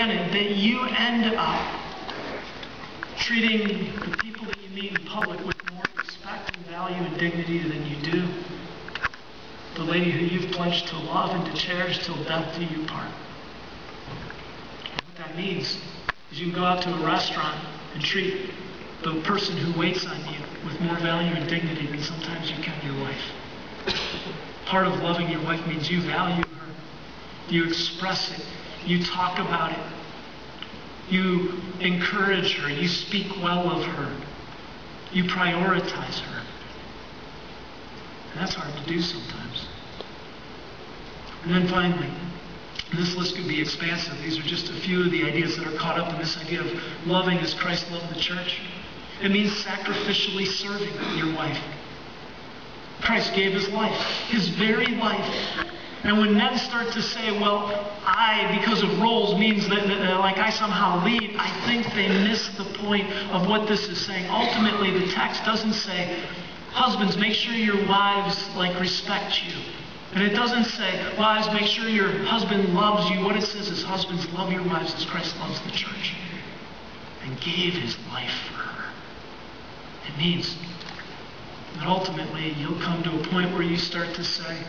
granted that you end up treating the people that you meet in public with more respect and value and dignity than you do the lady who you've pledged to love and to cherish till death do you part. What that means is you can go out to a restaurant and treat the person who waits on you with more value and dignity than sometimes you can your wife. Part of loving your wife means you value her. You express it. You talk about it. You encourage her. You speak well of her. You prioritize her. And that's hard to do sometimes. And then finally, this list could be expansive. These are just a few of the ideas that are caught up in this idea of loving as Christ loved the church. It means sacrificially serving your wife. Christ gave his life, his very life. And when men start to say, well, I, because of roles, means that like I somehow lead, I think they miss the point of what this is saying. Ultimately, the text doesn't say, husbands, make sure your wives respect you. And it doesn't say, wives, make sure your husband loves you. What it says is, husbands, love your wives as Christ loves the church and gave his life for her. It means that ultimately you'll come to a point where you start to say,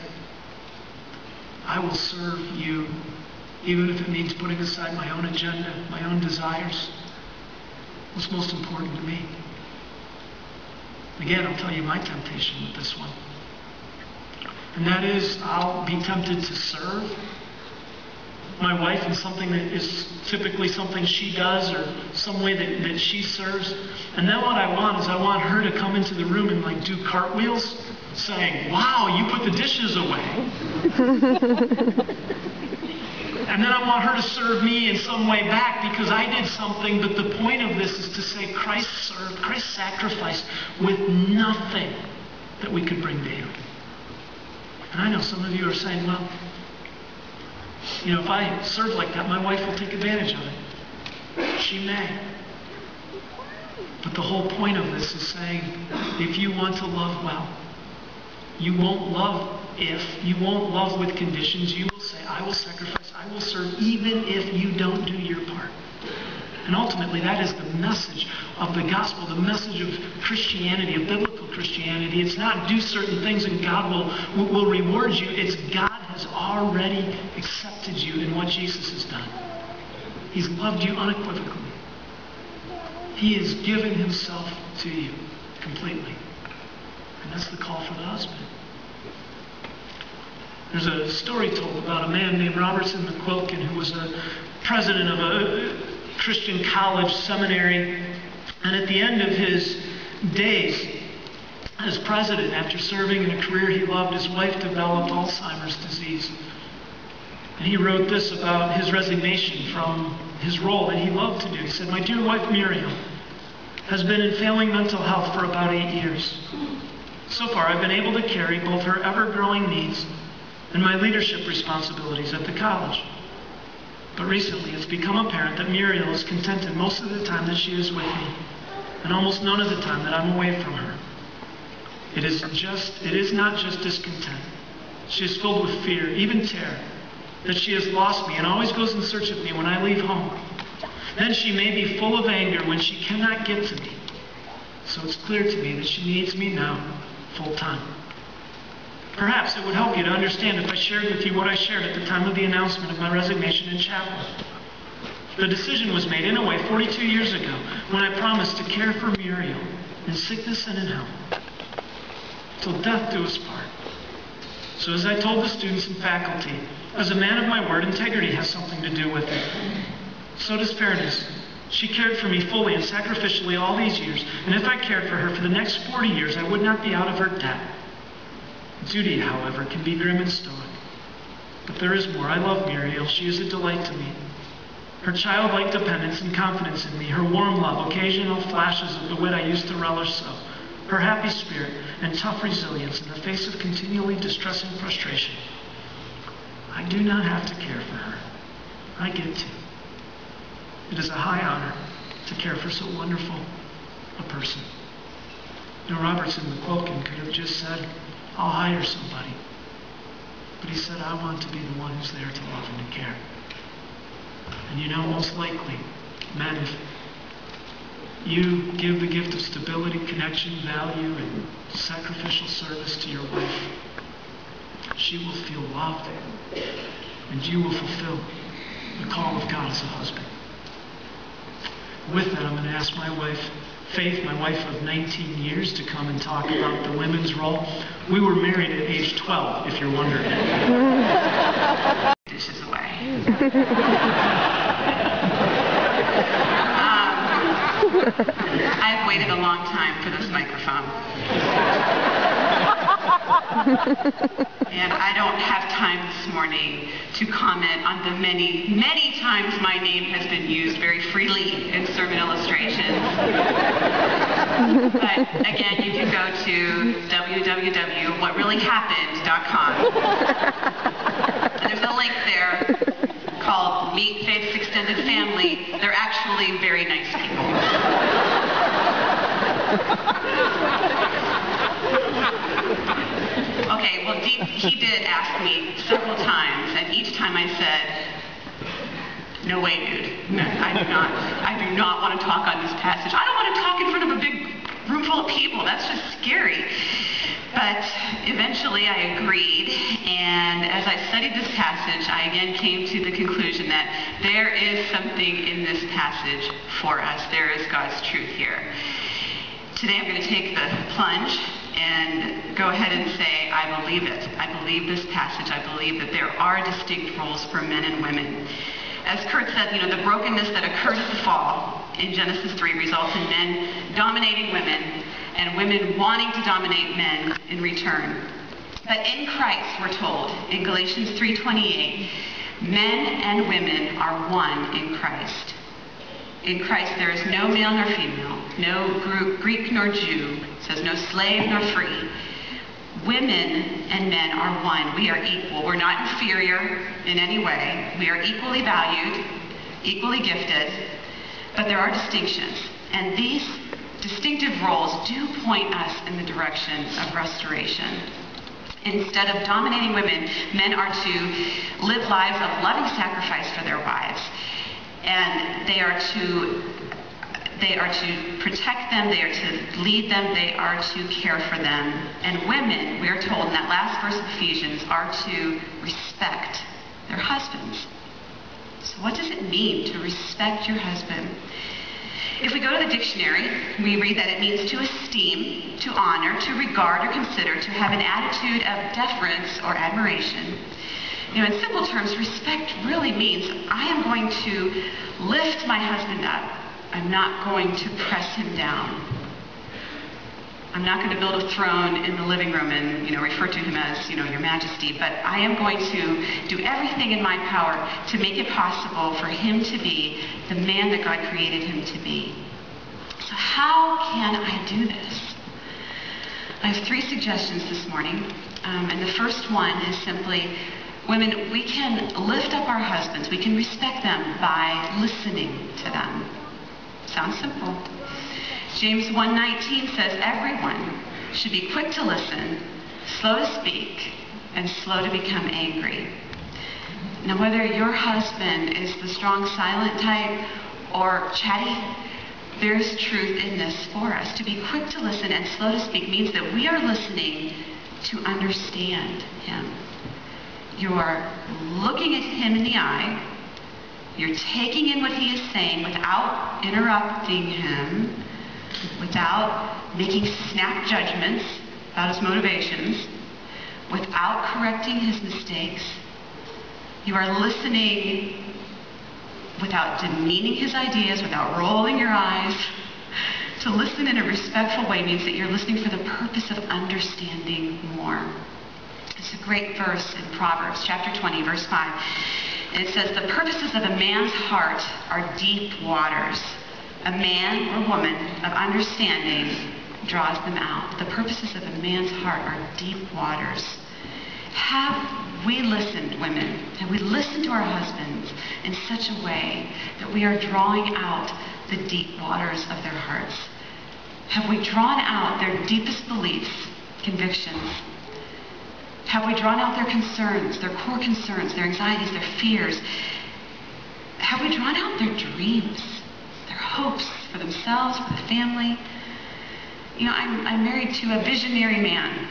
I will serve you, even if it means putting aside my own agenda, my own desires. What's most important to me? Again, I'll tell you my temptation with this one. And that is, I'll be tempted to serve my wife in something that is typically something she does or some way that she serves. And then what I want is I want her to come into the room and do cartwheels, saying, wow, you put the dishes away. And then I want her to serve me in some way back because I did something. But the point of this is to say Christ served, Christ sacrificed with nothing that we could bring to him. And I know some of you are saying, well, if I serve like that, my wife will take advantage of it. She may. But the whole point of this is saying, if you want to love well, you won't love you won't love with conditions. You will say, I will sacrifice, I will serve, even if you don't do your part. And ultimately, that is the message of the gospel, the message of Christianity, of biblical Christianity. It's not do certain things and God will reward you. It's God has already accepted you in what Jesus has done. He's loved you unequivocally. He has given himself to you completely. And that's the call for the husband. There's a story told about a man named Robertson McQuilkin who was a president of a Christian college seminary. And at the end of his days as president, after serving in a career he loved, his wife developed Alzheimer's disease. And he wrote this about his resignation from his role that he loved to do. He said, my dear wife Muriel has been in failing mental health for about 8 years. So far, I've been able to carry both her ever-growing needs and my leadership responsibilities at the college. But recently, it's become apparent that Muriel is contented most of the time that she is with me, and almost none of the time that I'm away from her. It is not just discontent. She is filled with fear, even terror, that she has lost me and always goes in search of me when I leave home. Then she may be full of anger when she cannot get to me. So it's clear to me that she needs me now, full time. Perhaps it would help you to understand if I shared with you what I shared at the time of the announcement of my resignation in chapel. The decision was made in a way 42 years ago when I promised to care for Muriel in sickness and in health, till death do us part. So as I told the students and faculty, as a man of my word, integrity has something to do with it. So does fairness. She cared for me fully and sacrificially all these years, and if I cared for her for the next 40 years, I would not be out of her debt. Duty, however, can be grim and stoic. But there is more. I love Muriel. She is a delight to me. Her childlike dependence and confidence in me, her warm love, occasional flashes of the wit I used to relish so, her happy spirit and tough resilience in the face of continually distressing frustration. I do not have to care for her. I get to. It is a high honor to care for so wonderful a person. Robertson McQuilkin could have just said, I'll hire somebody. But he said, I want to be the one who's there to love and to care. And you know, most likely, men, if you give the gift of stability, connection, value, and sacrificial service to your wife, she will feel loved, and you will fulfill the call of God as a husband. With that, I'm going to ask my wife, Faith, my wife of 19 years, to come and talk about the women's role. We were married at age 12, if you're wondering. Dishes away. I've waited a long time for this microphone. And I don't have time this morning to comment on the many, many times my name has been used very freely in sermon illustrations. But again, you can go to www.whatreallyhappened.com. There's a link there called Meet Faith's Extended Family. They're actually very nice people. Okay, well, he did ask me several times, and each time I said, no way, dude. No, I do not want to talk on this passage. I don't want to talk in front of a big room full of people. That's just scary. But eventually I agreed, and as I studied this passage, I again came to the conclusion that there is something in this passage for us. There is God's truth here. Today I'm going to take the plunge and go ahead and say, I believe it. I believe this passage. I believe that there are distinct roles for men and women. As Kurt said, the brokenness that occurred at the fall in Genesis 3 results in men dominating women and women wanting to dominate men in return. But in Christ, we're told, in Galatians 3:28, men and women are one in Christ. In Christ, there is no male nor female, no Greek nor Jew, it says no slave nor free. Women and men are one. We are equal. We're not inferior in any way. We are equally valued, equally gifted, but there are distinctions. And these distinctive roles do point us in the direction of restoration. Instead of dominating women, men are to live lives of loving sacrifice for their wives. And they are to protect them, they are to lead them, they are to care for them. And women, we are told in that last verse of Ephesians, are to respect their husbands. So what does it mean to respect your husband? If we go to the dictionary, we read that it means to esteem, to honor, to regard or consider, to have an attitude of deference or admiration. In simple terms, respect really means I am going to lift my husband up. I'm not going to press him down. I'm not going to build a throne in the living room and, refer to him as, your majesty, but I am going to do everything in my power to make it possible for him to be the man that God created him to be. So how can I do this? I have 3 suggestions this morning, and the first one is simply, women, we can lift up our husbands, we can respect them by listening to them. Sounds simple. James 1:19 says everyone should be quick to listen, slow to speak, and slow to become angry. Now, whether your husband is the strong, silent type or chatty, there's truth in this for us. To be quick to listen and slow to speak means that we are listening to understand him. You're looking at him in the eye. You're taking in what he is saying without interrupting him, without making snap judgments about his motivations, without correcting his mistakes. You are listening without demeaning his ideas, without rolling your eyes. To listen in a respectful way means that you're listening for the purpose of understanding more. It's a great verse in Proverbs, chapter 20, verse 5. And it says, the purposes of a man's heart are deep waters. A man or woman of understanding draws them out. The purposes of a man's heart are deep waters. Have we listened, women? Have we listened to our husbands in such a way that we are drawing out the deep waters of their hearts? Have we drawn out their deepest beliefs, convictions? Have we drawn out their concerns, their core concerns, their anxieties, their fears? have we drawn out their dreams, their hopes for themselves, for the family? You know, I'm married to a visionary man.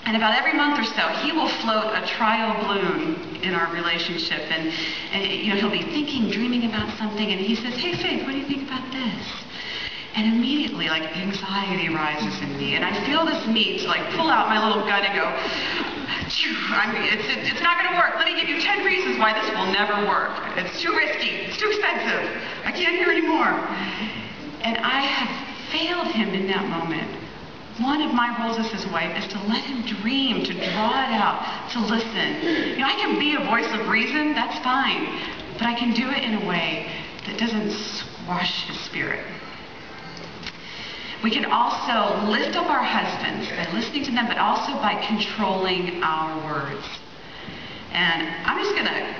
And about every month or so, he will float a trial balloon in our relationship. And you know, he'll be thinking, dreaming about something. And he says, hey, Faith, what do you think about this? And immediately, like, anxiety rises in me. And I feel this need to, like, pull out my little gun and go, it's not going to work. Let me give you 10 reasons why this will never work. It's too risky. It's too expensive. I can't hear anymore. And I have failed him in that moment. One of my roles as his wife is to let him dream, to draw it out, to listen. You know, I can be a voice of reason, that's fine, but I can do it in a way that doesn't squash his spirit. We can also lift up our husbands by listening to them, but also by controlling our words. And I'm just going to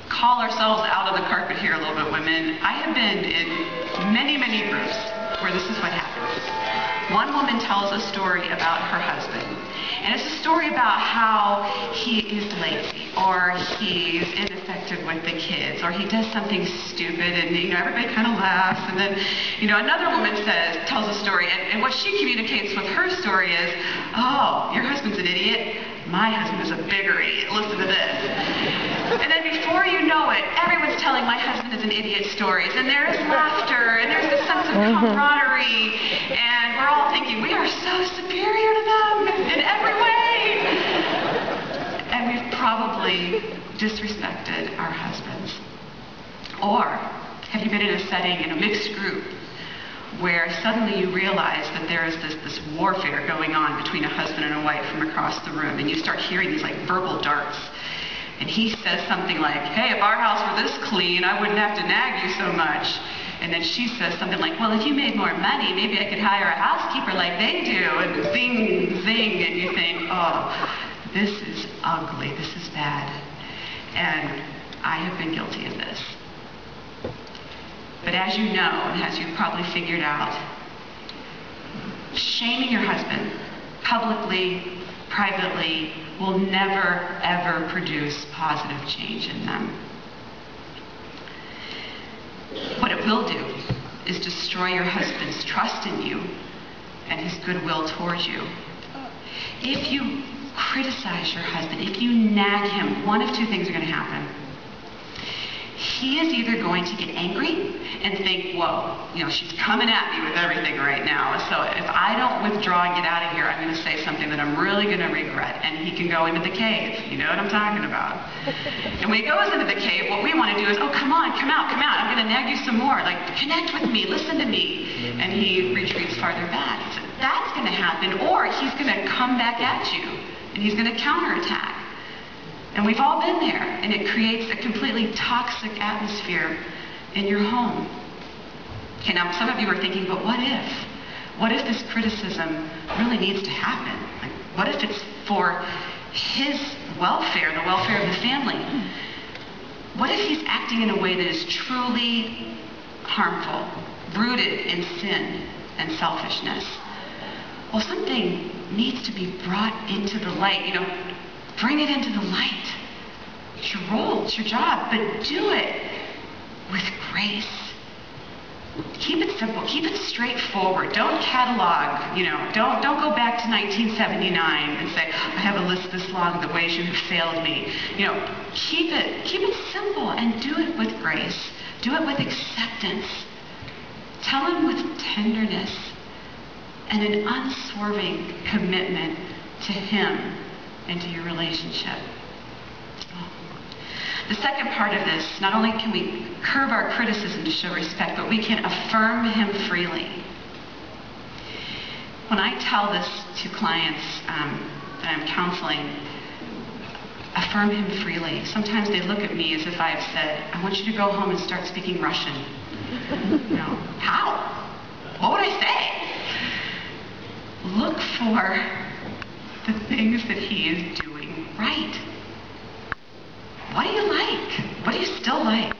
call ourselves out of the carpet here a little bit, women. I have been in many, many groups where this is what happens. One woman tells a story about her husband, and it's a story about how he is lazy, or he's ineffective with the kids, or he does something stupid, and you know, everybody kind of laughs. And then, you know, another woman tells a story, and what she communicates with her story is, oh, your husband's an idiot. My husband is a bigger idiot. Listen to this. And then before you know it, everyone's telling my husband is an idiot stories, and there's laughter, and there's this sense of camaraderie, and we're all thinking we are so superior to them in every way. And we've probably disrespected our husbands. Or have you been in a setting, in a mixed group, where suddenly you realize that there is this warfare going on between a husband and a wife from across the room, and you start hearing these like verbal darts. And he says something like, hey, if our house were this clean, I wouldn't have to nag you so much. And then she says something like, well, if you made more money, maybe I could hire a housekeeper like they do. And zing, zing, and you think, oh, this is ugly, this is bad. And I have been guilty of this. But as you know, and as you've probably figured out, shaming your husband publicly, privately, will never, ever produce positive change in them. What it will do is destroy your husband's trust in you and his goodwill towards you. If you criticize your husband, if you nag him, one of two things are going to happen. He is either going to get angry and think, whoa, you know, she's coming at me with everything right now. So if I don't withdraw and get out of here, I'm going to say something that I'm really going to regret. And he can go into the cave. You know what I'm talking about. And when he goes into the cave, what we want to do is, oh, come on, come out, come out. I'm going to nag you some more. Like, connect with me, listen to me. And he retreats farther back. So that's going to happen. Or he's going to come back at you, and he's going to counterattack. And we've all been there, and it creates a completely toxic atmosphere in your home. Okay, now some of you are thinking, but what if? What if this criticism really needs to happen? Like, what if it's for his welfare, the welfare of the family? What if he's acting in a way that is truly harmful, rooted in sin and selfishness? Well, something needs to be brought into the light. You know, bring it into the light. It's your role, it's your job, but do it with grace. Keep it simple, keep it straightforward. Don't catalog, you know, don't go back to 1979 and say, I have a list this long of ways you have failed me. You know, keep it simple and do it with grace. Do it with acceptance. Tell him with tenderness and an unswerving commitment to him and to your relationship. The second part of this, not only can we curb our criticism to show respect, but we can affirm him freely. When I tell this to clients that I'm counseling, affirm him freely. Sometimes they look at me as if I've said, I want you to go home and start speaking Russian. You know, how? What would I say? Look for the things that he is doing right. What do you like? What do you still like?